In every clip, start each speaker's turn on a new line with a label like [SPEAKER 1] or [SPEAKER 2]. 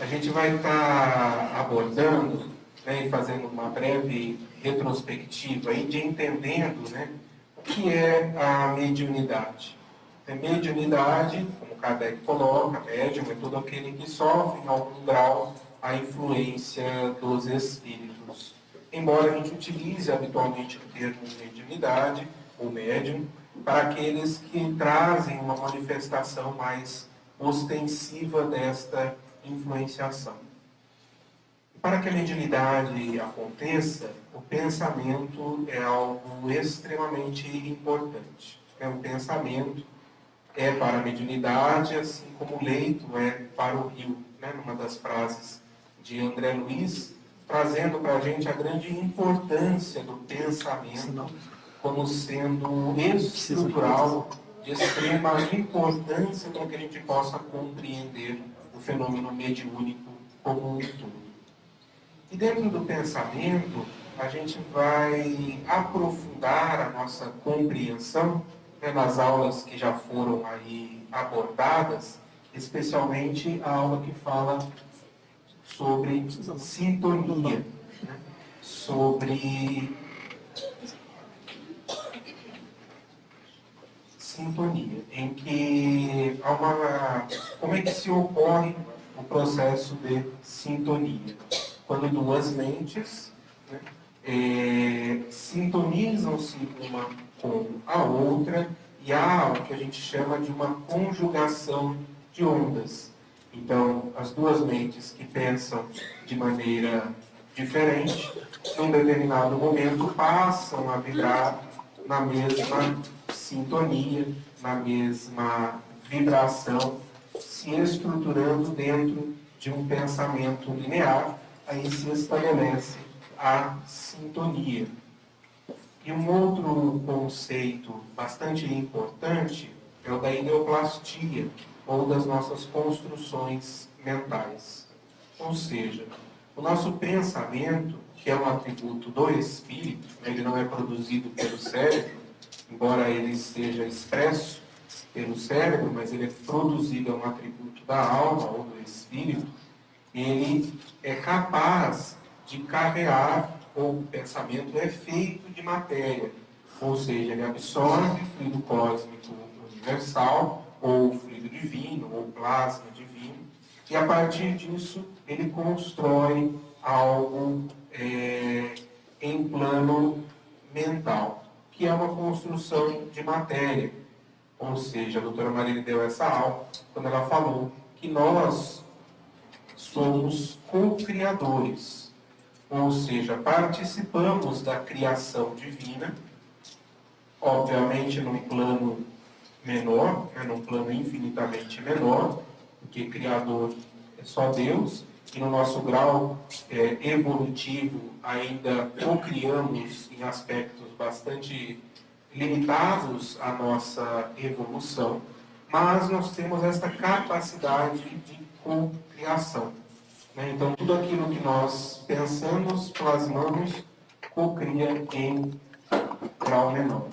[SPEAKER 1] A gente vai estar abordando, né, e fazendo uma breve retrospectiva aí de entendendo, né, o que é a mediunidade. A mediunidade, como Kardec coloca, médium é todo aquele que sofre em algum grau a influência dos espíritos. Embora a gente utilize habitualmente o termo mediunidade ou médium para aqueles que trazem uma manifestação mais ostensiva desta influenciação. Para que a mediunidade aconteça, o pensamento é algo extremamente importante. O pensamento é para a mediunidade, assim como o leito é para o rio, né? Numa das frases de André Luiz, trazendo para a gente a grande importância do pensamento como sendo estrutural, de extrema importância para que a gente possa compreender o fenômeno mediúnico como um todo. E dentro do pensamento, a gente vai aprofundar a nossa compreensão, né, nas aulas que já foram aí abordadas, especialmente a aula que fala sobre sintonia, né, sobre sintonia, em que há como é que se ocorre o processo de sintonia. Quando duas mentes, né, sintonizam-se uma com a outra e há o que a gente chama de uma conjugação de ondas. Então, as duas mentes que pensam de maneira diferente, num determinado momento, passam a vibrar na mesma sintonia, na mesma vibração, se estruturando dentro de um pensamento linear, aí se estabelece a sintonia. E um outro conceito bastante importante é o da ideoplastia, ou das nossas construções mentais. Ou seja, o nosso pensamento, que é um atributo do espírito, ele não é produzido pelo cérebro, embora ele seja expresso pelo cérebro, mas ele é produzido, é um atributo da alma ou do espírito, ele é capaz de carregar, ou o pensamento é feito de matéria, ou seja, ele absorve fluido cósmico universal, ou fluido divino, ou plasma divino, e a partir disso ele constrói algo em plano mental, que é uma construção de matéria. Ou seja, a doutora Marília deu essa aula quando ela falou que nós somos co-criadores, ou seja, participamos da criação divina, obviamente num plano menor, né, num plano infinitamente menor, porque Criador é só Deus, e no nosso grau evolutivo ainda co-criamos em aspectos bastante limitados à nossa evolução, mas nós temos esta capacidade de co-criação. Né? Então, tudo aquilo que nós pensamos, plasmamos, co-cria em grau menor.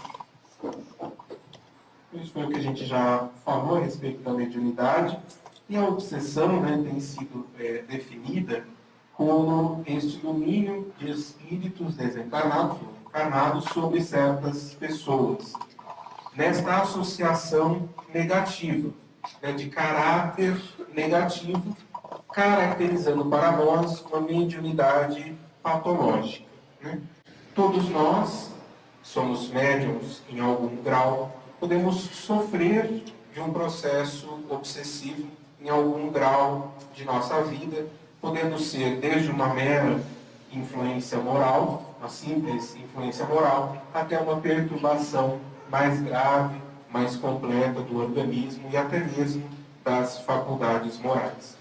[SPEAKER 1] Isso foi o que a gente já falou a respeito da mediunidade. E a obsessão, né, tem sido definida como este domínio de espíritos desencarnados ou encarnados sobre certas pessoas. Nesta associação negativa, né, de caráter negativo, caracterizando para nós uma mediunidade patológica. Né? Todos nós somos médiums em algum grau, podemos sofrer de um processo obsessivo em algum grau de nossa vida, podendo ser desde uma mera influência moral, uma simples influência moral, até uma perturbação mais grave, mais completa do organismo e até mesmo das faculdades morais.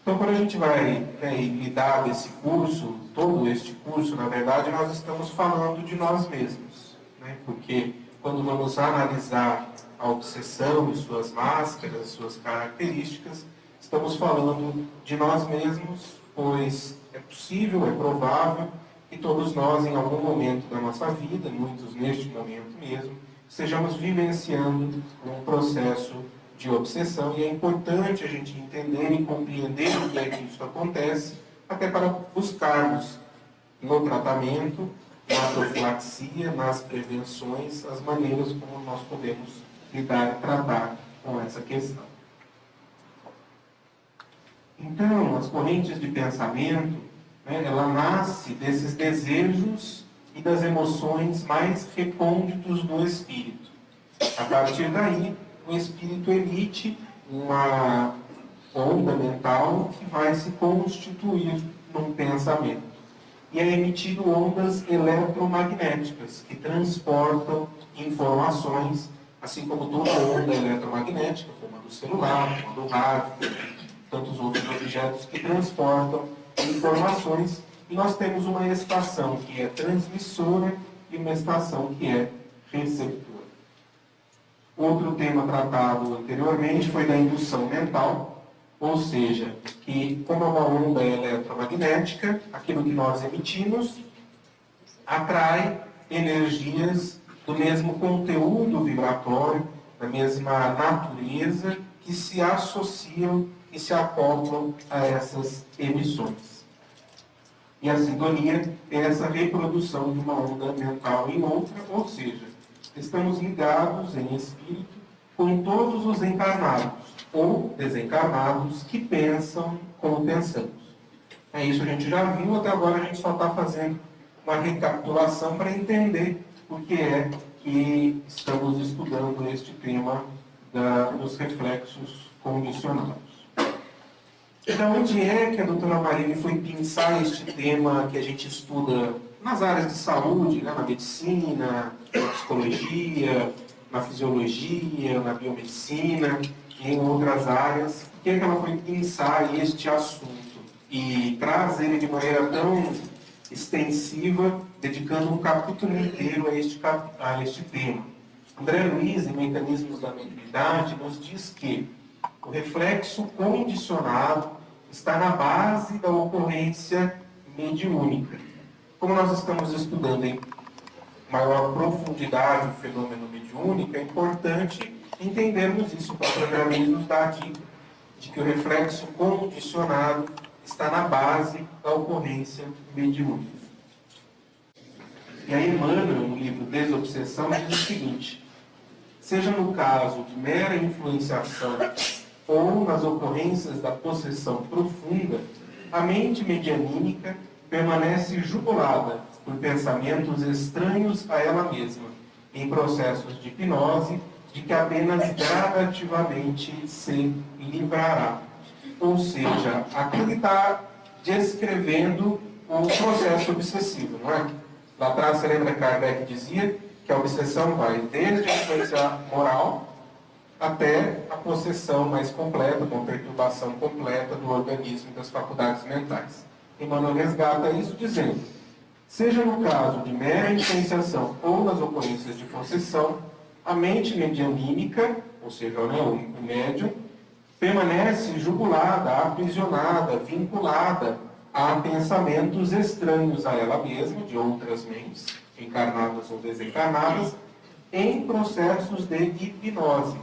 [SPEAKER 1] Então, quando a gente vai lidar desse curso, todo este curso, na verdade, nós estamos falando de nós mesmos, né? Porque quando vamos analisar a obsessão e suas máscaras, suas características, estamos falando de nós mesmos, pois é possível, é provável que todos nós, em algum momento da nossa vida, muitos neste momento mesmo, estejamos vivenciando um processo de obsessão, e é importante a gente entender e compreender o que é que isso acontece, até para buscarmos no tratamento, na profilaxia, nas prevenções, as maneiras como nós podemos lidar e tratar com essa questão. Então, as correntes de pensamento, né, ela nasce desses desejos e das emoções mais recônditos do espírito. A partir daí, o espírito emite uma onda mental que vai se constituir num pensamento. E é emitido ondas eletromagnéticas que transportam informações, assim como toda onda eletromagnética, como a do celular, como a do rádio, tantos outros objetos que transportam informações. E nós temos uma estação que é transmissora e uma estação que é receptora. Outro tema tratado anteriormente foi da indução mental, ou seja, que como é uma onda eletromagnética, aquilo que nós emitimos atrai energias do mesmo conteúdo vibratório, da mesma natureza, que se associam e se acoplam a essas emissões. E a sintonia é essa reprodução de uma onda mental em outra, ou seja, estamos ligados em espírito com todos os encarnados ou desencarnados que pensam como pensamos. É isso que a gente já viu, até agora a gente só está fazendo uma recapitulação para entender o que é que estamos estudando este tema dos reflexos condicionados. Então, onde é que a doutora Marine foi pensar este tema que a gente estuda nas áreas de saúde, né, na medicina, na psicologia, na fisiologia, na biomedicina e em outras áreas? Por que é que ela foi pensar este assunto e traz ele de maneira tão extensiva, dedicando um capítulo inteiro a este tema? André Luiz, em Mecanismos da Mediunidade, nos diz que o reflexo condicionado está na base da ocorrência mediúnica. Como nós estamos estudando em maior profundidade o fenômeno mediúnico, é importante entendermos isso. O próprio André Luiz nos dá a dica de que o reflexo condicionado está na base da ocorrência mediúnica. E aí Emmanuel, no livro Desobsessão, diz o seguinte: seja no caso de mera influenciação ou nas ocorrências da possessão profunda, a mente medianímica permanece jugulada por pensamentos estranhos a ela mesma, em processos de hipnose, de que apenas gradativamente se livrará. Ou seja, aqui ele está descrevendo o processo obsessivo, não é? Lá atrás, você lembra que Kardec dizia que a obsessão vai desde a influência moral até a possessão mais completa, com perturbação completa do organismo e das faculdades mentais. Emmanuel resgata isso dizendo: seja no caso de mera influenciação ou nas ocorrências de possessão, a mente medianímica, ou seja, o médium, permanece jugulada, aprisionada, vinculada a pensamentos estranhos a ela mesma, de outras mentes, encarnadas ou desencarnadas, em processos de hipnose.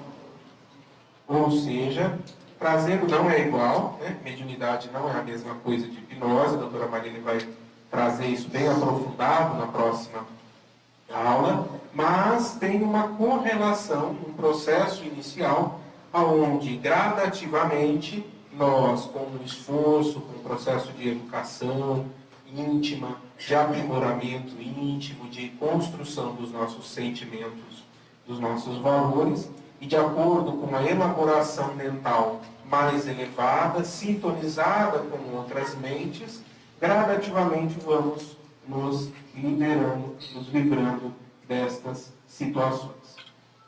[SPEAKER 1] Ou seja, trazendo não é igual, né? Mediunidade não é a mesma coisa de hipnose. A doutora Marina vai trazer isso bem aprofundado na próxima aula, mas tem uma correlação, um processo inicial, onde gradativamente nós, com um esforço, com um processo de educação íntima, de aprimoramento íntimo, de construção dos nossos sentimentos, dos nossos valores, e de acordo com uma elaboração mental mais elevada, sintonizada com outras mentes, gradativamente vamos nos liberando, nos livrando destas situações.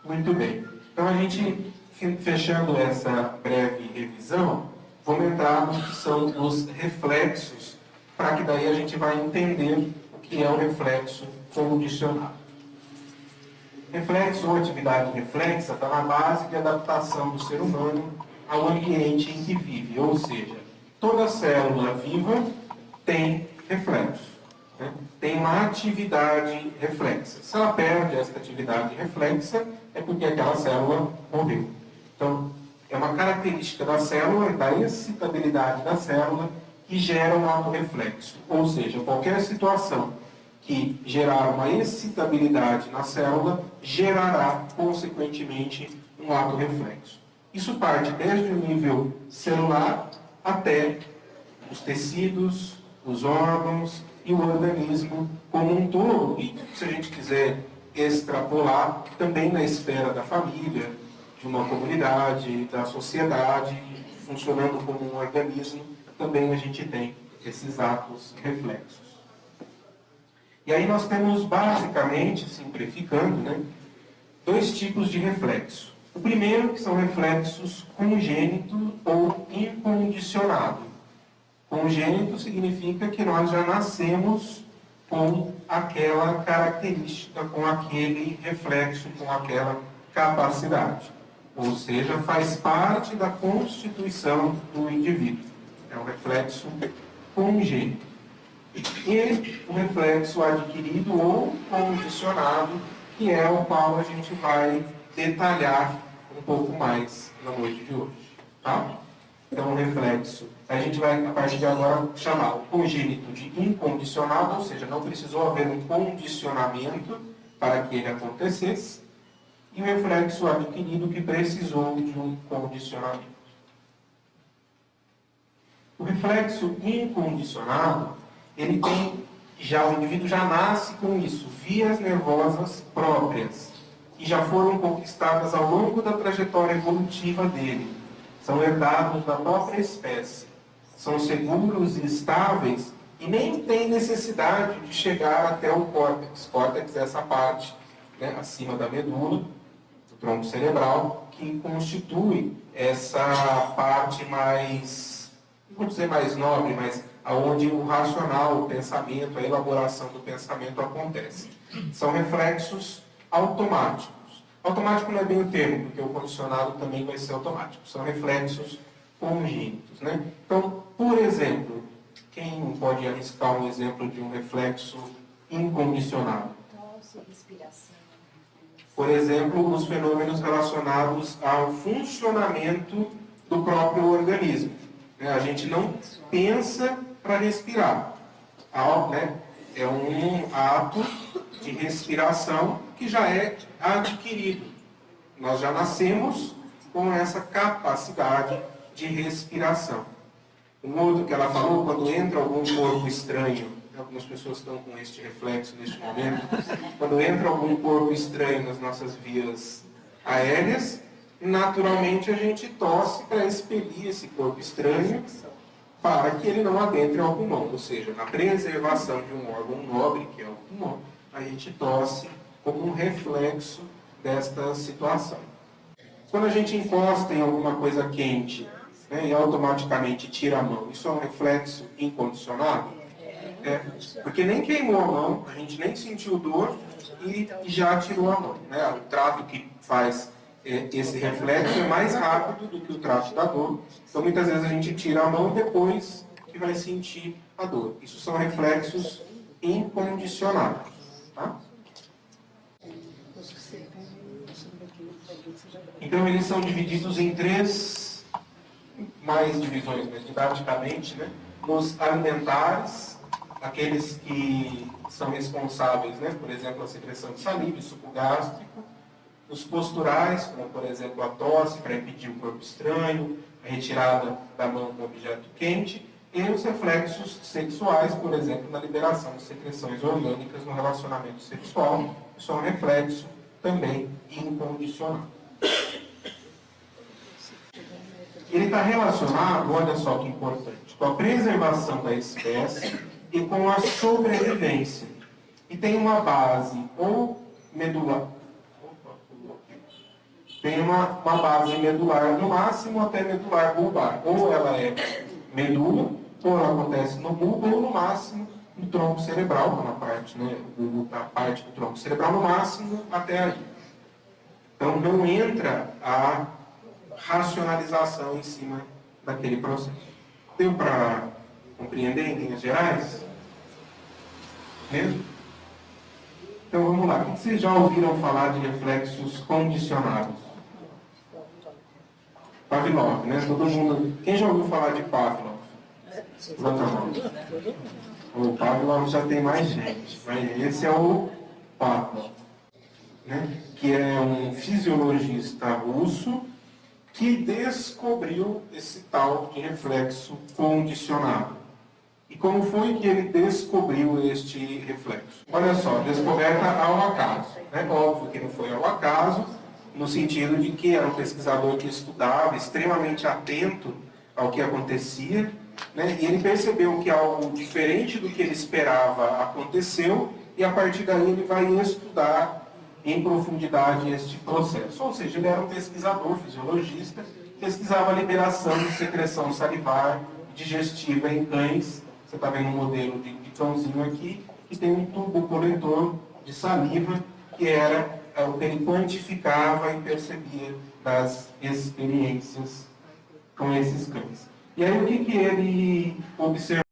[SPEAKER 1] Muito bem. Então, a gente, fechando essa breve revisão, vamos entrar no que são os reflexos, para que daí a gente vai entender o que é o reflexo condicionado. Reflexo ou atividade reflexa está na base de adaptação do ser humano ao ambiente em que vive, ou seja, toda célula viva tem reflexo, né? Tem uma atividade reflexa. Se ela perde essa atividade reflexa, é porque aquela célula morreu. Então, É uma característica da célula, da excitabilidade da célula, que gera um ato reflexo. Ou seja, qualquer situação que gerar uma excitabilidade na célula gerará, consequentemente, um ato reflexo. Isso parte desde o nível celular até os tecidos, os órgãos e o organismo como um todo. E, se a gente quiser extrapolar, também na esfera da família, de uma comunidade, da sociedade, funcionando como um organismo, também a gente tem esses atos reflexos. E aí nós temos, basicamente, simplificando, né, dois tipos de reflexo. O primeiro, que são reflexos congênito ou incondicionado. Congênito significa que nós já nascemos com aquela característica, com aquele reflexo, com aquela capacidade. Ou seja, faz parte da constituição do indivíduo. É um reflexo congênito. E o reflexo adquirido ou condicionado, que é o qual a gente vai detalhar um pouco mais na noite de hoje. Tá? Então, o reflexo, a gente vai, a partir de agora, chamar o congênito de incondicionado, ou seja, não precisou haver um condicionamento para que ele acontecesse, e o reflexo adquirido que precisou de um condicionamento. O reflexo incondicionado, ele tem, já o indivíduo já nasce com isso, vias nervosas próprias, que já foram conquistadas ao longo da trajetória evolutiva dele. São herdados da própria espécie. São seguros e estáveis e nem tem necessidade de chegar até o córtex. Córtex é essa parte, né, acima da medula, do tronco cerebral, que constitui essa parte mais, não vou dizer mais nobre, mas aonde o racional, o pensamento, a elaboração do pensamento acontece. São reflexos automáticos. Automático não é bem o termo, porque o condicionado também vai ser automático. São reflexos congênitos, né? Então, por exemplo, quem pode arriscar um exemplo de um reflexo incondicionado?
[SPEAKER 2] Tosse, respiração.
[SPEAKER 1] Por exemplo, os fenômenos relacionados ao funcionamento do próprio organismo. A gente não pensa para respirar. Né? É um ato de respiração que já é adquirido. Nós já nascemos com essa capacidade de respiração. Um outro que ela falou, quando entra algum corpo estranho, algumas pessoas estão com este reflexo neste momento, quando entra algum corpo estranho nas nossas vias aéreas, naturalmente a gente tosse para expelir esse corpo estranho para que ele não adentre ao pulmão. Ou seja, na preservação de um órgão nobre, que é o pulmão, a gente tosse como um reflexo desta situação. Quando a gente encosta em alguma coisa quente, né, e automaticamente tira a mão, isso é um reflexo incondicionado? Porque nem queimou a mão, a gente nem sentiu dor e já tirou a mão. Né? O trato que faz esse reflexo é mais rápido do que o trato da dor. Então, muitas vezes a gente tira a mão depois que vai sentir a dor. Isso são reflexos incondicionados. Tá? Então, eles são divididos em três mais divisões, mas didaticamente, né? Nos alimentares, aqueles que são responsáveis, né? Por exemplo, a secreção de saliva e suco gástrico. Os posturais, como por exemplo a tosse para impedir o corpo estranho, a retirada da mão do objeto quente, e os reflexos sexuais, por exemplo, na liberação de secreções orgânicas no relacionamento sexual. Isso é um reflexo também incondicional. Ele está relacionado, olha só que importante, com a preservação da espécie e com a sobrevivência. E tem uma base ou medular, tem uma base medular no máximo até medular bulbar. Ou ela é medula, ou ela acontece no bulbo, ou no máximo no tronco cerebral, na parte, né, a parte do tronco cerebral, no máximo até aí. Então não entra a racionalização em cima daquele processo. Deu para compreender em linhas gerais? Mesmo? Então vamos lá. O que vocês já ouviram falar de reflexos condicionados? Pavlov, né? Todo mundo... Quem já ouviu falar de Pavlov? Levanta a mão. O Pavlov já tem mais gente, mas esse é o Pavlov, né? Que é um fisiologista russo que descobriu esse tal de reflexo condicionado. E como foi que ele descobriu este reflexo? Olha só, descoberta ao acaso. Né? Óbvio que não foi ao acaso, no sentido de que era um pesquisador que estudava, extremamente atento ao que acontecia, né? E ele percebeu que algo diferente do que ele esperava aconteceu, e a partir daí ele vai estudar em profundidade este processo. Ou seja, ele era um pesquisador, fisiologista, pesquisava a liberação de secreção salivar digestiva em cães. Você está vendo um modelo de cãozinho aqui, que tem um tubo coletor de saliva, que era o que ele quantificava e percebia das experiências com esses cães. E aí o que ele observou?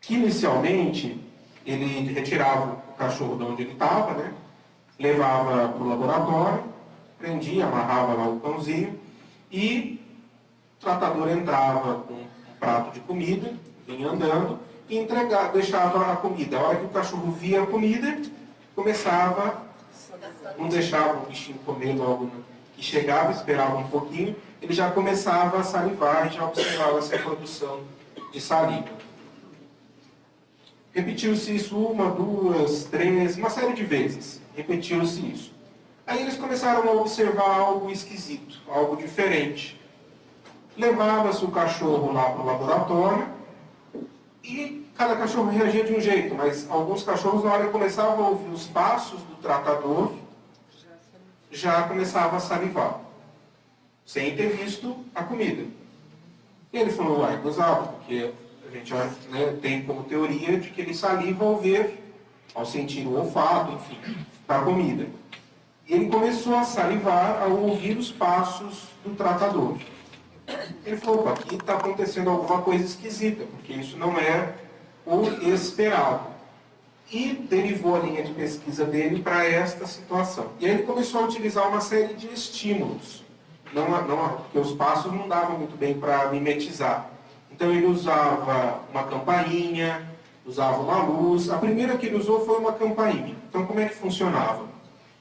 [SPEAKER 1] Que inicialmente ele retirava o cachorro de onde ele estava, né? Levava para o laboratório, prendia, amarrava lá o cãozinho, e o tratador entrava com um prato de comida, vinha andando, e deixava a comida. A hora que o cachorro via a comida, começava, não deixava o bichinho comer logo que chegava, esperava um pouquinho, ele já começava a salivar e já observava essa produção de saliva. Repetiu-se isso uma, duas, três, uma série de vezes. Repetiu-se isso. Aí eles começaram a observar algo esquisito, algo diferente. Levava-se o cachorro lá para o laboratório e cada cachorro reagia de um jeito, mas alguns cachorros, na hora que começavam a ouvir os passos do tratador, já começava a salivar, sem ter visto a comida. E ele falou, gozado, porque a gente já, né, tem como teoria de que ele saliva ao ver, ao sentir o olfato, enfim, da comida. E ele começou a salivar ao ouvir os passos do tratador. Ele falou, opa, aqui está acontecendo alguma coisa esquisita, porque isso não é o esperado. E derivou a linha de pesquisa dele para esta situação. E aí ele começou a utilizar uma série de estímulos, porque os passos não davam muito bem para mimetizar. Então ele usava uma campainha, usava uma luz. A primeira que ele usou foi uma campainha. Então como é que funcionava?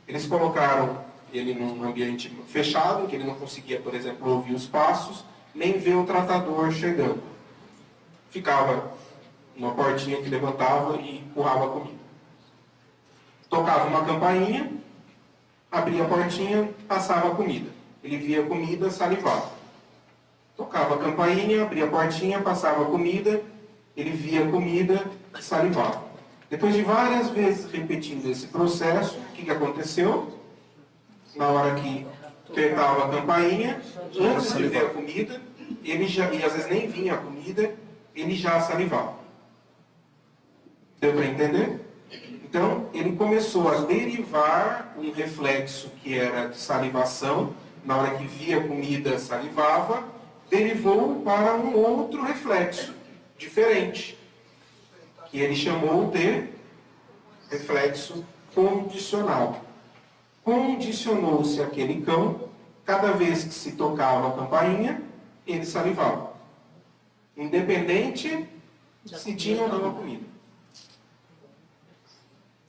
[SPEAKER 1] Eles colocaram ele num ambiente fechado, que ele não conseguia, por exemplo, ouvir os passos, nem ver o tratador chegando. Ficava uma portinha que levantava e empurrava a comida. Tocava uma campainha, abria a portinha, passava a comida. Ele via a comida, salivava. Tocava a campainha, abria a portinha, passava a comida, ele via a comida, salivava. Depois de várias vezes repetindo esse processo, o que aconteceu? Na hora que apertava a campainha, antes de ver a comida, ele já, e às vezes nem vinha a comida, ele já salivava. Deu para entender? Então, ele começou a derivar um reflexo que era de salivação, na hora que via a comida, salivava, derivou para um outro reflexo, diferente, que ele chamou de reflexo condicional. Condicionou-se aquele cão, cada vez que se tocava a campainha, ele salivava. Independente se tinha ou não a comida.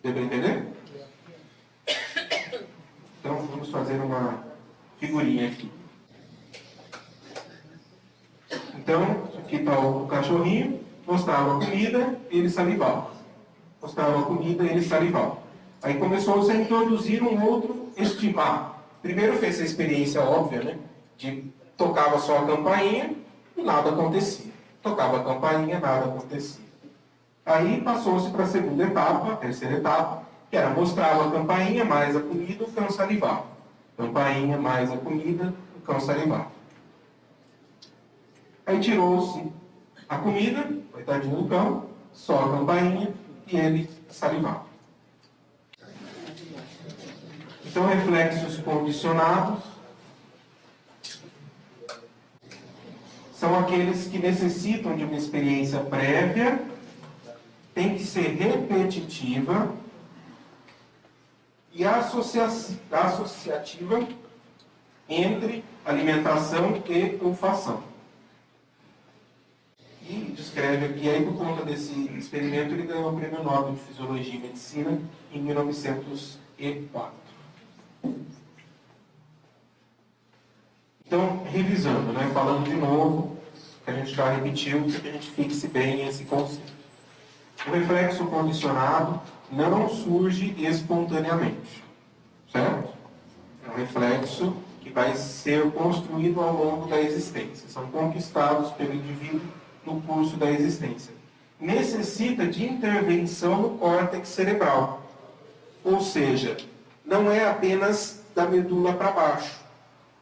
[SPEAKER 1] Deu para entender? Então vamos fazer uma figurinha aqui. Então, aqui está o cachorrinho, mostrava a comida, ele salivava. Mostrava a comida, ele salivava. Aí começou-se a introduzir um outro estímulo. Primeiro fez a experiência óbvia, né? De tocava só a campainha e nada acontecia. Tocava a campainha, nada acontecia. Aí passou-se para a segunda etapa, a terceira etapa, que era mostrava a campainha mais a comida, o cão salivava. Campainha mais a comida, o cão salivava. Aí tirou-se a comida, coitadinho do cão, só a campainha e ele salivava. Então, reflexos condicionados são aqueles que necessitam de uma experiência prévia, tem que ser repetitiva e a associativa entre alimentação e olfação. E descreve aqui, e aí por conta desse experimento, ele ganhou o Prêmio Nobel de Fisiologia e Medicina em 1904. Então, revisando, né, falando de novo, que a gente já repetiu, para que a gente fixe bem esse conceito. O reflexo condicionado não surge espontaneamente, certo? É um reflexo que vai ser construído ao longo da existência. São conquistados pelo indivíduo no curso da existência. Necessita de intervenção no córtex cerebral. Ou seja, não é apenas da medula para baixo,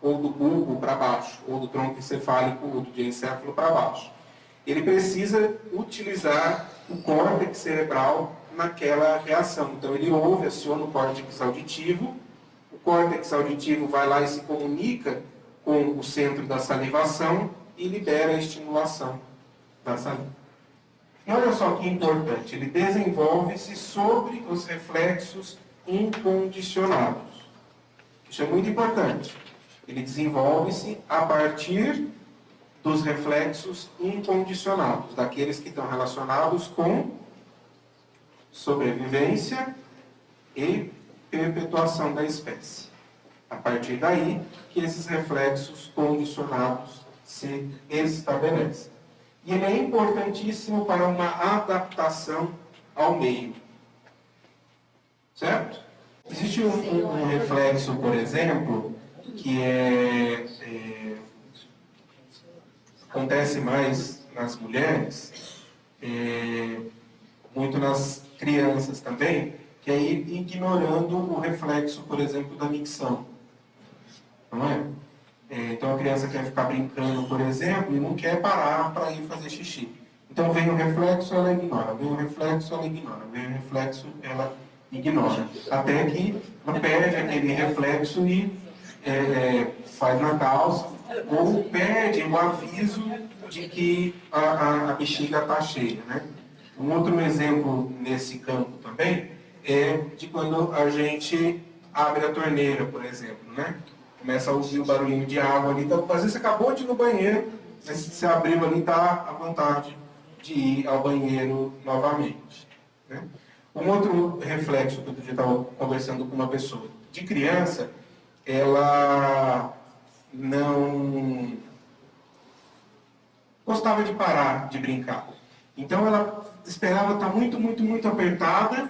[SPEAKER 1] ou do bulbo para baixo, ou do tronco encefálico, ou do diencéfalo para baixo. Ele precisa utilizar o córtex cerebral naquela reação. Então ele ouve, aciona o córtex auditivo, o córtex auditivo vai lá e se comunica com o centro da salivação e libera a estimulação da saliva. E olha só que importante, ele desenvolve-se sobre os reflexos incondicionados. Isso é muito importante. Ele desenvolve-se a partir dos reflexos incondicionados, daqueles que estão relacionados com sobrevivência e perpetuação da espécie. A partir daí que esses reflexos condicionados se estabelecem. E ele é importantíssimo para uma adaptação ao meio. Certo? Existe um reflexo, por exemplo, que acontece mais nas mulheres, muito nas crianças também, que é ir ignorando o reflexo, por exemplo, da micção. Não é? Então a criança quer ficar brincando, por exemplo, e não quer parar para ir fazer xixi. Então vem o reflexo, ela ignora. Vem o reflexo, ela ignora. Vem o reflexo, ela ignora. Até que ela perde aquele reflexo e faz na calça, ou perde o aviso de que a bexiga está cheia. Né? Um outro exemplo nesse campo também é de quando a gente abre a torneira, por exemplo. Né? Começa a ouvir o barulhinho de água ali. Então, às vezes você acabou de ir no banheiro, mas se você abriu ali, está à vontade de ir ao banheiro novamente. Né? Um outro reflexo que eu estava conversando com uma pessoa de criança, ela não gostava de parar de brincar. Então ela esperava estar muito, muito, muito apertada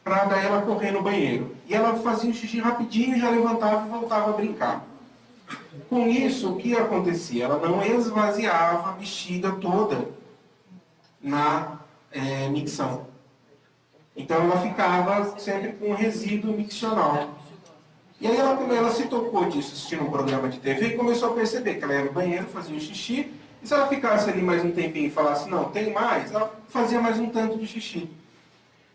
[SPEAKER 1] para daí ela correr no banheiro. E ela fazia um xixi rapidinho, já levantava e voltava a brincar. Com isso, o que acontecia? Ela não esvaziava a bexiga toda na micção. Então ela ficava sempre com um resíduo miccional. E aí ela se tocou disso assistindo um programa de TV e começou a perceber que ela ia no banheiro, fazia um xixi, e se ela ficasse ali mais um tempinho e falasse, não, tem mais, ela fazia mais um tanto de xixi.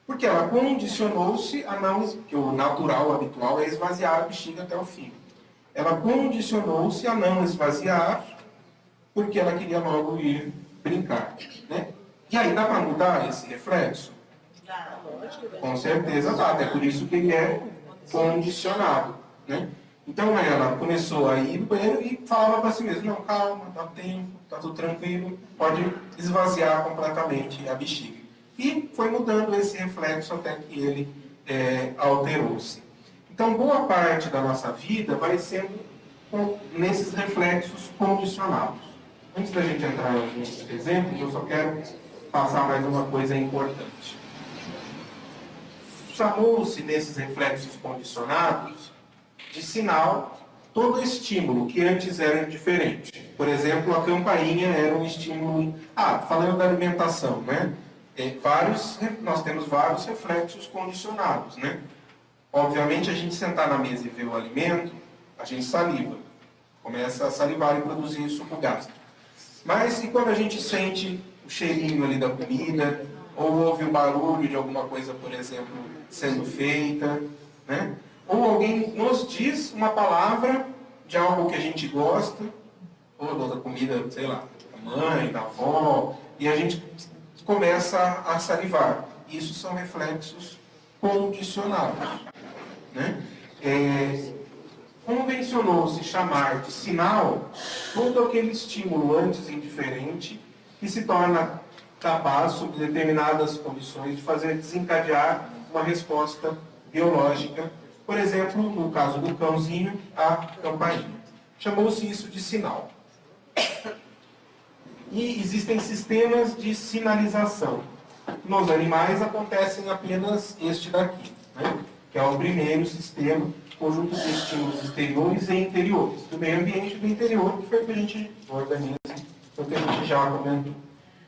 [SPEAKER 1] Porque ela condicionou-se a não, que o natural, o habitual, é esvaziar a bexiga até o fim. Ela condicionou-se a não esvaziar, porque ela queria logo ir brincar. Né? E aí, dá para mudar esse reflexo? Com certeza dá, até por isso que ele é condicionado. Né? Então ela começou a ir no banheiro e falava para si mesma, não, calma, dá tempo, está tudo tranquilo, pode esvaziar completamente a bexiga. E foi mudando esse reflexo até que ele alterou-se. Então boa parte da nossa vida vai sendo nesses reflexos condicionados. Antes da gente entrar em alguns exemplos, eu só quero passar mais uma coisa importante. Chamou-se nesses reflexos condicionados de sinal todo estímulo que antes era indiferente. Por exemplo, a campainha era um estímulo... falando da alimentação, né? Nós temos vários reflexos condicionados, né? Obviamente, a gente sentar na mesa e ver o alimento, a gente saliva. Começa a salivar e produzir suco gástrico. Mas e quando a gente sente o cheirinho ali da comida, ou ouve o barulho de alguma coisa, por exemplo, sendo feita, né? Ou alguém nos diz uma palavra de algo que a gente gosta, ou da comida, sei lá, da mãe, da avó, e a gente começa a salivar. Isso são reflexos condicionados. né? Convencionou-se chamar de sinal todo aquele estímulo antes indiferente que se torna capaz, sob determinadas condições, de fazer desencadear uma resposta biológica. Por exemplo, no caso do cãozinho, a campainha. Chamou-se isso de sinal. E existem sistemas de sinalização. Nos animais acontecem apenas este daqui, né? Que é o primeiro sistema, conjunto de estímulos exteriores e interiores, do meio ambiente e do interior, que foi o que a gente, o organismo, foi o que a gente já comentou.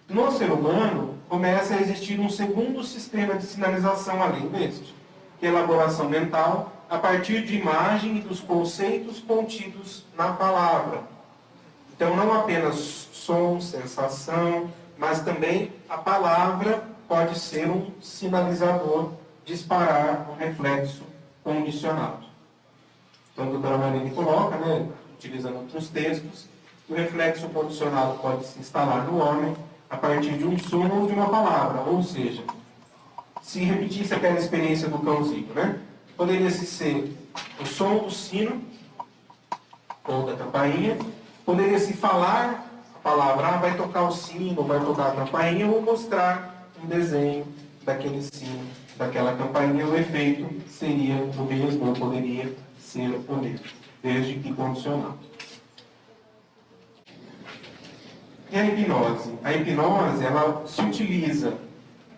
[SPEAKER 1] No ser humano, começa a existir um segundo sistema de sinalização além deste, que é a elaboração mental a partir de imagem e dos conceitos contidos na palavra. Então, não apenas som, sensação, mas também a palavra pode ser um sinalizador, disparar um reflexo condicionado. Então, a doutora Marlene coloca, né, utilizando outros textos, o reflexo condicionado pode se instalar no homem a partir de um som ou de uma palavra. Ou seja, se repetisse aquela experiência do cãozinho, né? Poderia ser o som do sino ou da campainha, poderia se falar a palavra, vai tocar o sino, vai tocar a campainha, ou mostrar um desenho daquele sino, daquela campainha, o efeito seria o mesmo, ou poderia ser o mesmo, desde que condicionado. E a hipnose? A hipnose, ela se utiliza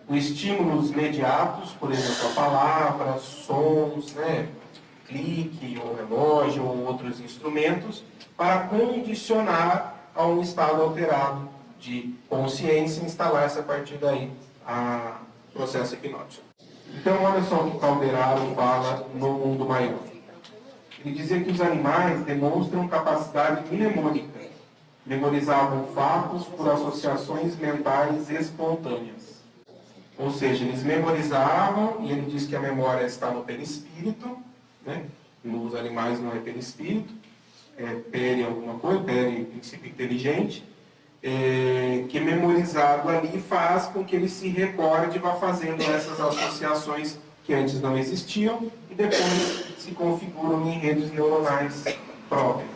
[SPEAKER 1] os estímulos imediatos, por exemplo, a palavra, sons, né, clique, ou relógio, ou outros instrumentos, para condicionar a um estado alterado de consciência e instalar-se a partir daí a processo hipnótico. Então, olha só o que Calderaro fala no Mundo Maior. Ele dizia que os animais demonstram capacidade mnemônica, memorizavam fatos por associações mentais espontâneas. Ou seja, eles memorizavam, e ele diz que a memória está no perispírito, né? Nos animais não é perispírito, é peri alguma coisa, peri princípio inteligente, que memorizado ali faz com que ele se recorde e vá fazendo essas associações que antes não existiam e depois se configuram em redes neuronais próprias.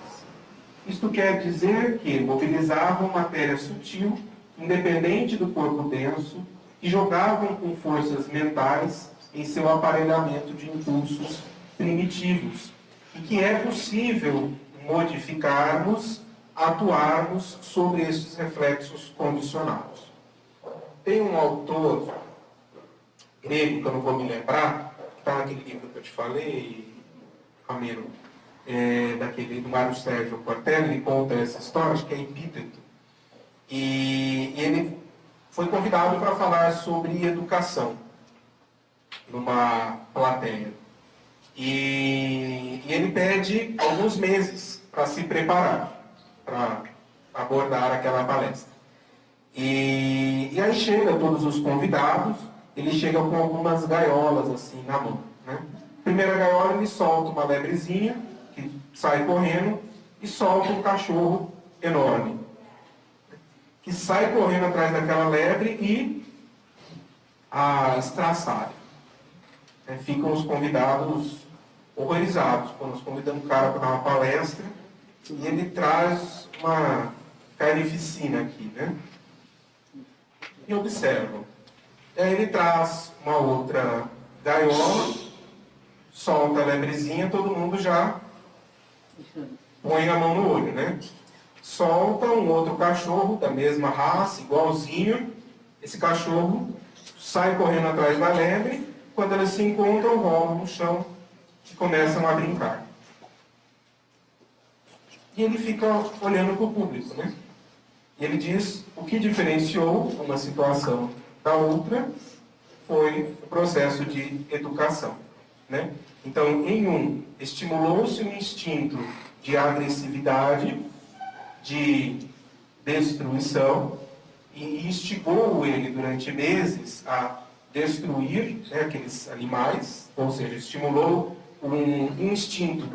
[SPEAKER 1] Isto quer dizer que mobilizavam matéria sutil, independente do corpo denso, e jogavam com forças mentais em seu aparelhamento de impulsos primitivos, e que é possível modificarmos, atuarmos sobre estes reflexos condicionados. Tem um autor grego, que eu não vou me lembrar, que está naquele livro que eu te falei, Camilo, do Mário Sérgio Cortella, ele conta essa história, acho que é Epíteto, e ele foi convidado para falar sobre educação numa plateia. E ele pede alguns meses para se preparar, para abordar aquela palestra. E aí chega todos os convidados, ele chega com algumas gaiolas assim na mão, né? Primeira gaiola, ele solta uma lebrezinha, que sai correndo, e solta um cachorro enorme, que sai correndo atrás daquela lebre e a estraçalha. Ficam os convidados horrorizados, quando nós convidamos o cara para dar uma palestra, e ele traz uma carnificina aqui, né? E observam. E aí ele traz uma outra gaiola, solta a lebrezinha, todo mundo já põe a mão no olho, né? Solta um outro cachorro da mesma raça, igualzinho. Esse cachorro sai correndo atrás da lebre. Quando eles se encontram, rolam no chão e começam a brincar. E ele fica olhando para o público, né? E ele diz, o que diferenciou uma situação da outra foi o processo de educação, né? Então, em um, estimulou-se um instinto de agressividade, de destruição, e instigou ele durante meses a destruir, né, aqueles animais, ou seja, estimulou um instinto,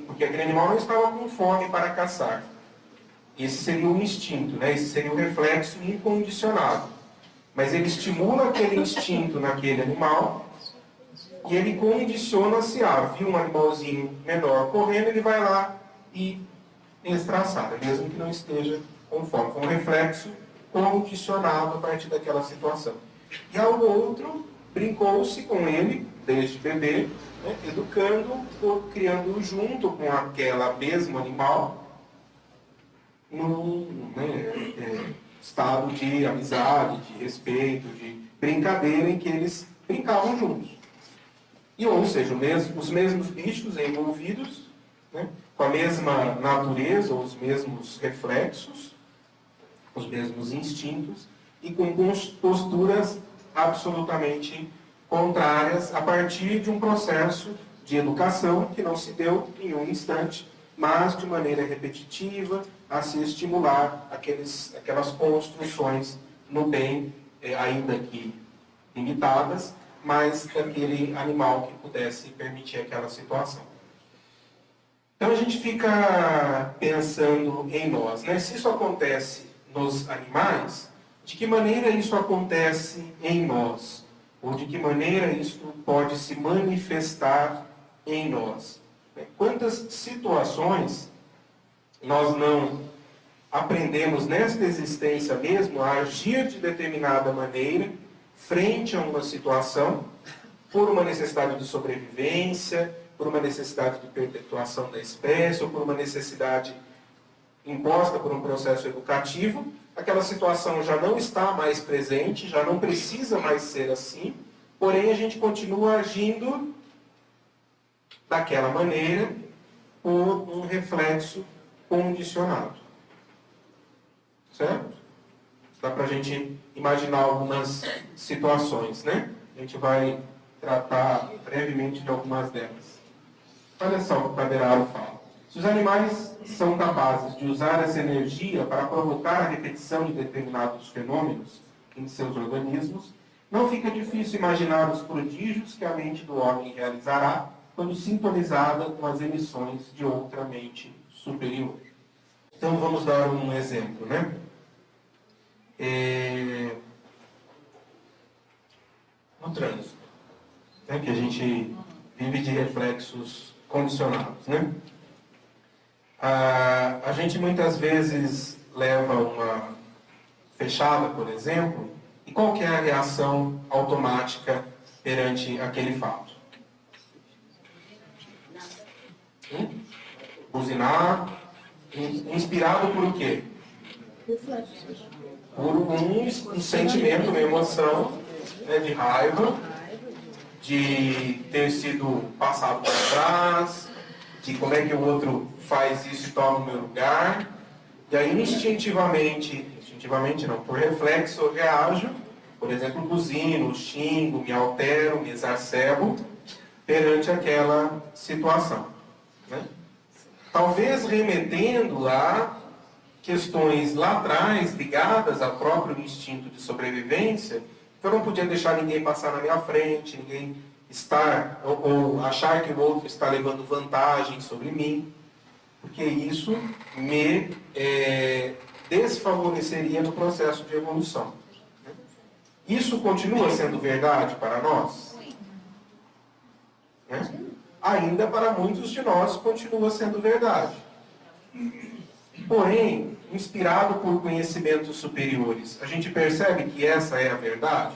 [SPEAKER 1] porque aquele animal não estava com fome para caçar. Esse seria o instinto, né? Esse seria o reflexo incondicionado. Mas ele estimula aquele instinto naquele animal e ele condiciona-se a viu um animalzinho menor correndo, ele vai lá e estraçalha, mesmo que não esteja com fome. Foi um reflexo condicionado a partir daquela situação. E ao outro, brincou-se com ele, desde bebê, né, educando, criando junto com aquela mesmo animal, num estado de amizade, de respeito, de brincadeira em que eles brincavam juntos. E, ou seja, os mesmos bichos envolvidos, né, com a mesma natureza, os mesmos reflexos, os mesmos instintos, e com posturas absolutamente contrárias a partir de um processo de educação que não se deu em um instante, mas de maneira repetitiva, a se estimular aquelas construções no bem, ainda que limitadas, mas daquele animal que pudesse permitir aquela situação. Então a gente fica pensando em nós, né? Se isso acontece nos animais, de que maneira isso acontece em nós? Ou de que maneira isso pode se manifestar em nós? Quantas situações nós não aprendemos nesta existência mesmo a agir de determinada maneira frente a uma situação, por uma necessidade de sobrevivência, por uma necessidade de perpetuação da espécie, ou por uma necessidade imposta por um processo educativo, aquela situação já não está mais presente, já não precisa mais ser assim, porém a gente continua agindo daquela maneira por um reflexo condicionado. Certo? Dá para a gente imaginar algumas situações, né? A gente vai tratar brevemente de algumas delas. Olha só o que o Caderaro fala. Se os animais são capazes de usar essa energia para provocar a repetição de determinados fenômenos em seus organismos, não fica difícil imaginar os prodígios que a mente do homem realizará quando sintonizada com as emissões de outra mente superior. Então vamos dar um exemplo, né? No trânsito, né? Que a gente vive de reflexos condicionados, né? A gente muitas vezes leva uma fechada, por exemplo, e qual que é a reação automática perante aquele fato? Buzinar, inspirado por o quê? Por um sentimento, uma emoção, né, de raiva, de ter sido passado para trás, de como é que o outro faz isso e toma o meu lugar. E aí instintivamente não, por reflexo eu reajo, por exemplo, buzino, xingo, me altero, me exacerbo perante aquela situação, né? Talvez remetendo a questões lá atrás ligadas ao próprio instinto de sobrevivência, que eu não podia deixar ninguém passar na minha frente, ninguém estar ou achar que o outro está levando vantagem sobre mim, porque isso me desfavoreceria no processo de evolução. Isso continua sendo verdade para nós? Né? Ainda para muitos de nós continua sendo verdade. Porém, inspirado por conhecimentos superiores, a gente percebe que essa é a verdade?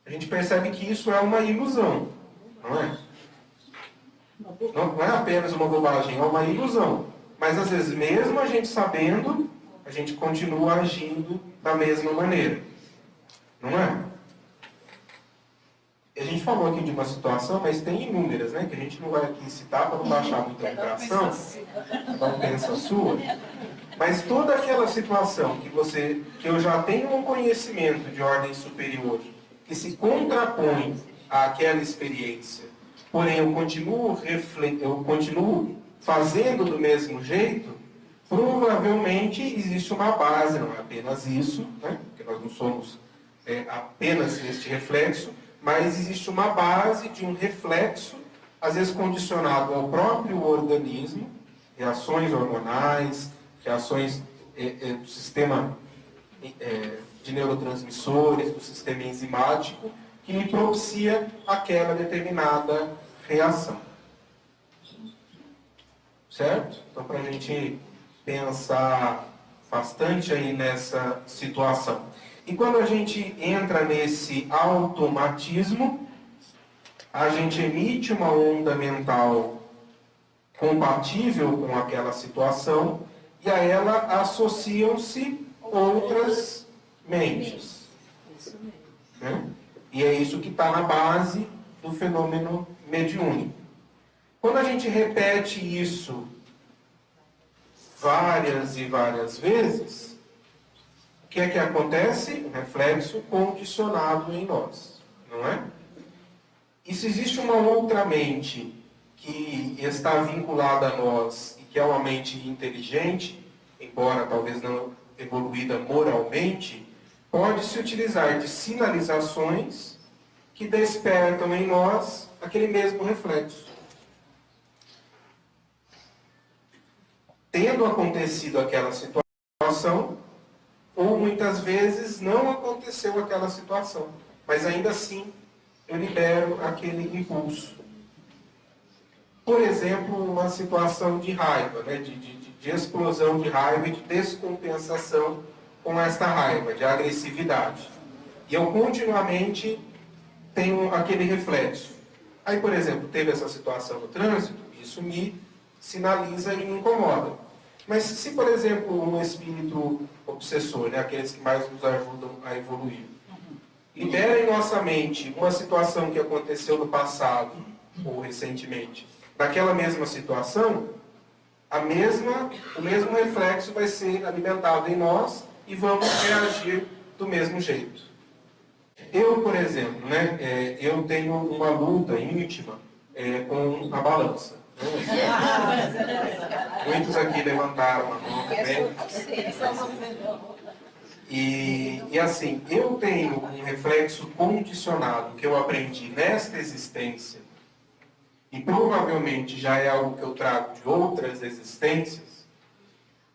[SPEAKER 1] A gente percebe que isso é uma ilusão, não é? Não é apenas uma bobagem, é uma ilusão. Mas às vezes, mesmo a gente sabendo, a gente continua agindo da mesma maneira. Não é? A gente falou aqui de uma situação, mas tem inúmeras, né? Que a gente não vai aqui citar para não baixar muita vibração, não pensa a sua. Mas toda aquela situação que eu já tenho um conhecimento de ordem superior, que se contrapõe àquela experiência, porém eu continuo fazendo do mesmo jeito, provavelmente existe uma base, não é apenas isso, né? Porque nós não somos apenas este reflexo, mas existe uma base de um reflexo, às vezes condicionado ao próprio organismo, reações hormonais, reações do sistema de neurotransmissores, do sistema enzimático, que me propicia aquela determinada reação. Certo? Então, para a gente pensar bastante aí nessa situação. E quando a gente entra nesse automatismo, a gente emite uma onda mental compatível com aquela situação e a ela associam-se outras mentes.
[SPEAKER 2] Isso mesmo.
[SPEAKER 1] Né? E é isso que está na base do fenômeno mediúnico. Quando a gente repete isso várias e várias vezes, o que é que acontece? Um reflexo condicionado em nós, não é? E se existe uma outra mente que está vinculada a nós e que é uma mente inteligente, embora talvez não evoluída moralmente, pode-se utilizar de sinalizações que despertam em nós aquele mesmo reflexo. Tendo acontecido aquela situação, ou muitas vezes não aconteceu aquela situação, mas ainda assim eu libero aquele impulso. Por exemplo, uma situação de raiva, né? de explosão de raiva e de descompensação com esta raiva, de agressividade. E eu continuamente tenho aquele reflexo. Aí, por exemplo, teve essa situação no trânsito, isso me sinaliza e me incomoda. Mas se, por exemplo, um espírito obsessor, né, aqueles que mais nos ajudam a evoluir, libera em nossa mente uma situação que aconteceu no passado, ou recentemente, daquela mesma situação, o mesmo reflexo vai ser alimentado em nós e vamos reagir do mesmo jeito. Eu, por exemplo, né, eu tenho uma luta íntima com a balança. Muitos aqui levantaram a mão também. E assim, eu tenho um reflexo condicionado que eu aprendi nesta existência, e provavelmente já é algo que eu trago de outras existências,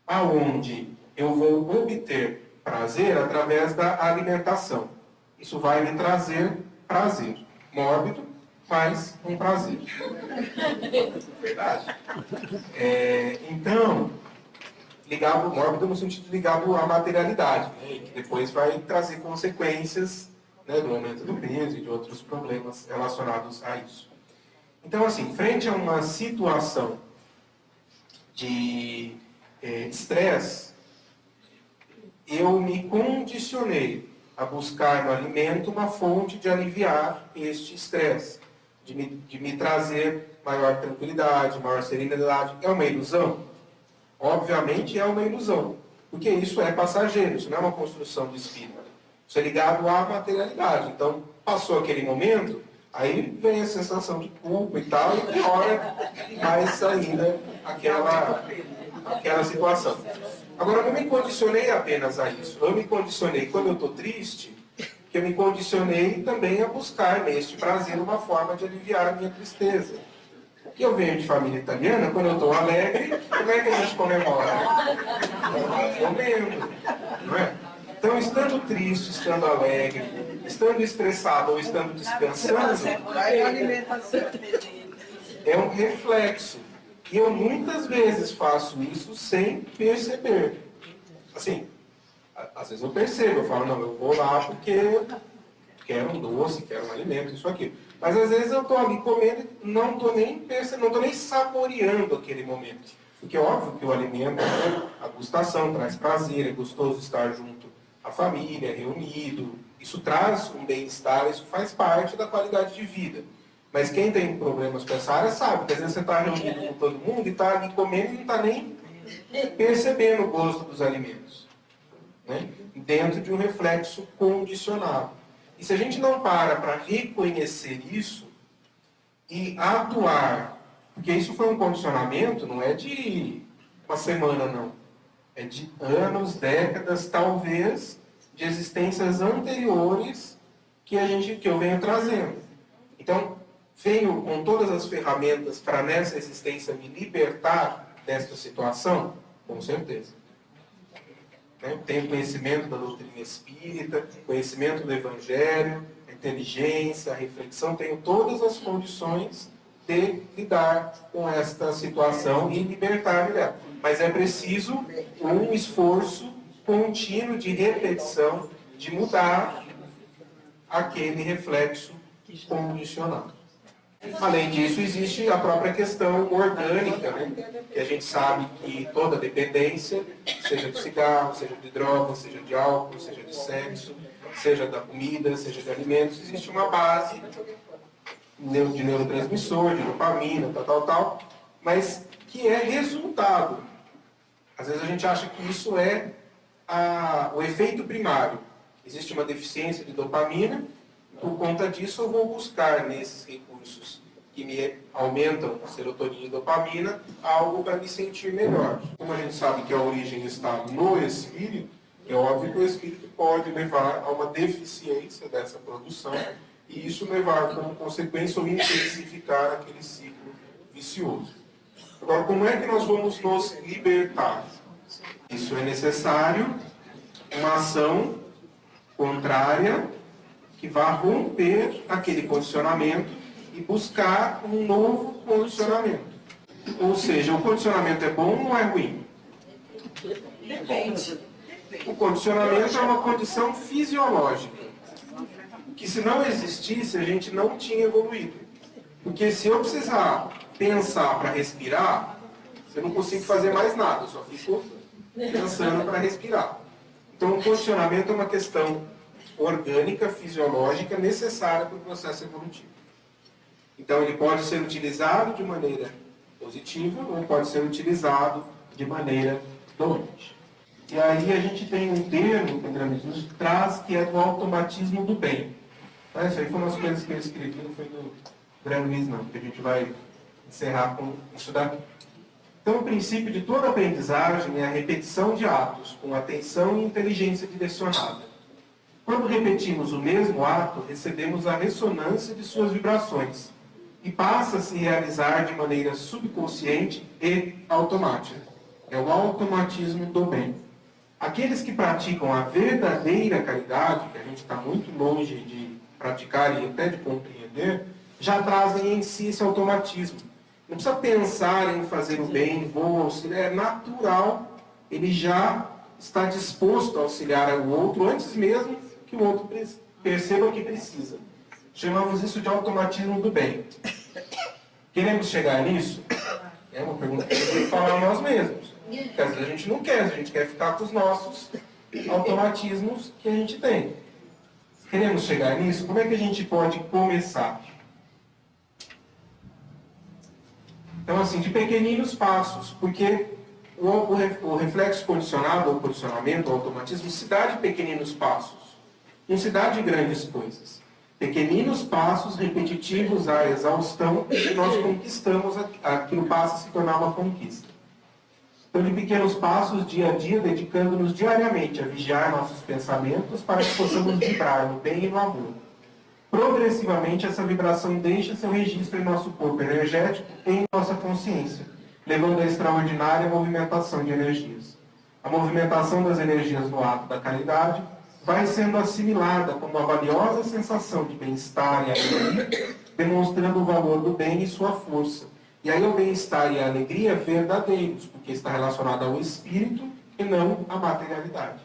[SPEAKER 1] aonde eu vou obter prazer através da alimentação. Isso vai me trazer prazer. Mórbido, mas um prazer. Verdade? Então, ligado mórbido no sentido ligado à materialidade, né, que depois vai trazer consequências, né, do aumento do peso e de outros problemas relacionados a isso. Então, assim, frente a uma situação de estresse, eu me condicionei a buscar no alimento uma fonte de aliviar este estresse, de me trazer maior tranquilidade, maior serenidade. É uma ilusão? Obviamente é uma ilusão, porque isso é passageiro, isso não é uma construção de espírito. Isso é ligado à materialidade. Então, passou aquele momento, aí vem a sensação de culpa e tal, e piora mais ainda aquela situação. Agora, eu não me condicionei apenas a isso. Eu me condicionei, quando eu estou triste, que eu me condicionei também a buscar neste prazer uma forma de aliviar a minha tristeza. Porque eu venho de família italiana, quando eu estou alegre, como é que a gente comemora? Comendo, não é? Então, estando triste, estando alegre, estando estressado ou estando descansando, é um reflexo. E eu muitas vezes faço isso sem perceber. Assim, às vezes eu percebo, eu falo, não, eu vou lá porque quero um doce, quero um alimento, isso aqui. Mas às vezes eu estou ali comendo e não estou nem percebendo, não estou nem saboreando aquele momento. Porque é óbvio que o alimento, né, a gustação traz prazer, é gostoso estar junto à família, reunido. Isso traz um bem-estar, isso faz parte da qualidade de vida. Mas quem tem problemas com essa área sabe que às vezes você está reunido com todo mundo e está ali comendo e não está nem percebendo o gosto dos alimentos. Né? Dentro de um reflexo condicionado. E se a gente não para reconhecer isso e atuar, porque isso foi um condicionamento, não é de uma semana, não. É de anos, décadas, talvez, de existências anteriores que eu venho trazendo. Então, venho com todas as ferramentas para nessa existência me libertar desta situação? Com certeza. Tenho conhecimento da doutrina espírita, conhecimento do Evangelho, inteligência, a reflexão, tenho todas as condições de lidar com esta situação e libertar-me dela. Mas é preciso um esforço contínuo de repetição, de mudar aquele reflexo condicionado. Além disso, existe a própria questão orgânica, né? Que a gente sabe que toda dependência, seja de cigarro, seja de droga, seja de álcool, seja de sexo, seja da comida, seja de alimentos, existe uma base de neurotransmissor, de dopamina, tal, mas que é resultado. Às vezes a gente acha que isso é o efeito primário. Existe uma deficiência de dopamina, por conta disso eu vou buscar nesses recursos que me aumentam serotonina e dopamina algo para me sentir melhor. Como a gente sabe que a origem está no espírito, é óbvio que o espírito pode levar a uma deficiência dessa produção e isso levar como consequência ou intensificar aquele ciclo vicioso. Agora, como é que nós vamos nos libertar? Isso é necessário uma ação contrária que vá romper aquele condicionamento e buscar um novo condicionamento. Ou seja, o condicionamento é bom ou é ruim?
[SPEAKER 2] Depende.
[SPEAKER 1] O condicionamento é uma condição fisiológica, que se não existisse, a gente não tinha evoluído. Porque se eu precisar pensar para respirar, eu não consigo fazer mais nada, eu só fico pensando para respirar. Então, o condicionamento é uma questão orgânica, fisiológica, necessária para o processo evolutivo. Então, ele pode ser utilizado de maneira positiva ou pode ser utilizado de maneira doente. E aí a gente tem um termo que o André Jesus traz, que é do automatismo do bem. Isso aí foi umas coisas que eu escrevi, não foi do André Luiz, não, porque a gente vai encerrar com isso daqui. Então, o princípio de toda aprendizagem é a repetição de atos, com atenção e inteligência direcionada. Quando repetimos o mesmo ato, recebemos a ressonância de suas vibrações e passa a se realizar de maneira subconsciente e automática. É o automatismo do bem. Aqueles que praticam a verdadeira caridade, que a gente está muito longe de praticar e até de compreender, já trazem em si esse automatismo. Não precisa pensar em fazer o bem, vou auxiliar, é natural, ele já está disposto a auxiliar o outro antes mesmo que o outro perceba que precisa. Chamamos isso de automatismo do bem. Queremos chegar nisso? É uma pergunta que a gente tem que falar a nós mesmos. Porque às vezes a gente não quer, a gente quer ficar com os nossos automatismos que a gente tem. Queremos chegar nisso? Como é que a gente pode começar? Então, assim, de pequeninos passos, porque o reflexo condicionado, ou condicionamento, o automatismo, se dá de pequeninos passos. Não se dá de grandes coisas. Pequeninos passos repetitivos à exaustão e nós conquistamos, aquilo passa a se tornar uma conquista. Então, de pequenos passos, dia a dia, dedicando-nos diariamente a vigiar nossos pensamentos para que possamos vibrar no bem e no amor. Progressivamente, essa vibração deixa seu registro em nosso corpo energético e em nossa consciência, levando a extraordinária movimentação de energias. A movimentação das energias no ato da caridade vai sendo assimilada como uma valiosa sensação de bem-estar e alegria, demonstrando o valor do bem e sua força. E aí o bem-estar e a alegria verdadeiros, porque está relacionado ao espírito e não à materialidade.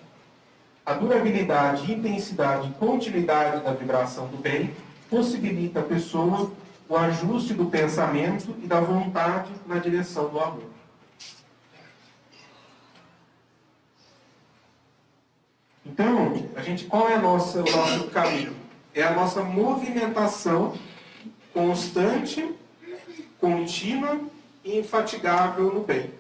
[SPEAKER 1] A durabilidade, intensidade e continuidade da vibração do bem possibilita à pessoa o ajuste do pensamento e da vontade na direção do amor. Então, qual é o nosso caminho? É a nossa movimentação constante, contínua e infatigável no bem.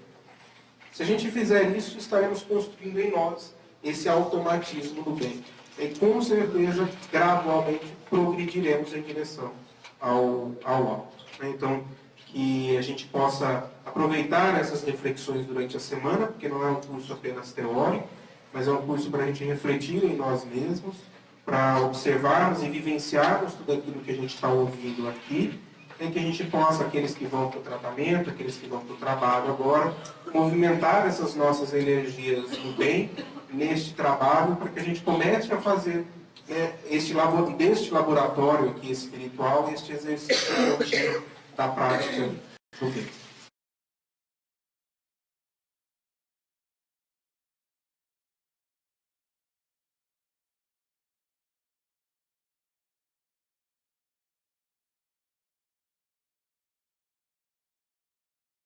[SPEAKER 1] Se a gente fizer isso, estaremos construindo em nós esse automatismo do bem. E com certeza, gradualmente, progrediremos em direção ao alto. Então, que a gente possa aproveitar essas reflexões durante a semana, porque não é um curso apenas teórico, mas é um curso para a gente refletir em nós mesmos, para observarmos e vivenciarmos tudo aquilo que a gente está ouvindo aqui, e que a gente possa, aqueles que vão para o tratamento, aqueles que vão para o trabalho agora, movimentar essas nossas energias do bem neste trabalho, para que a gente comece a fazer deste laboratório aqui espiritual, este exercício contínuo da prática do bem.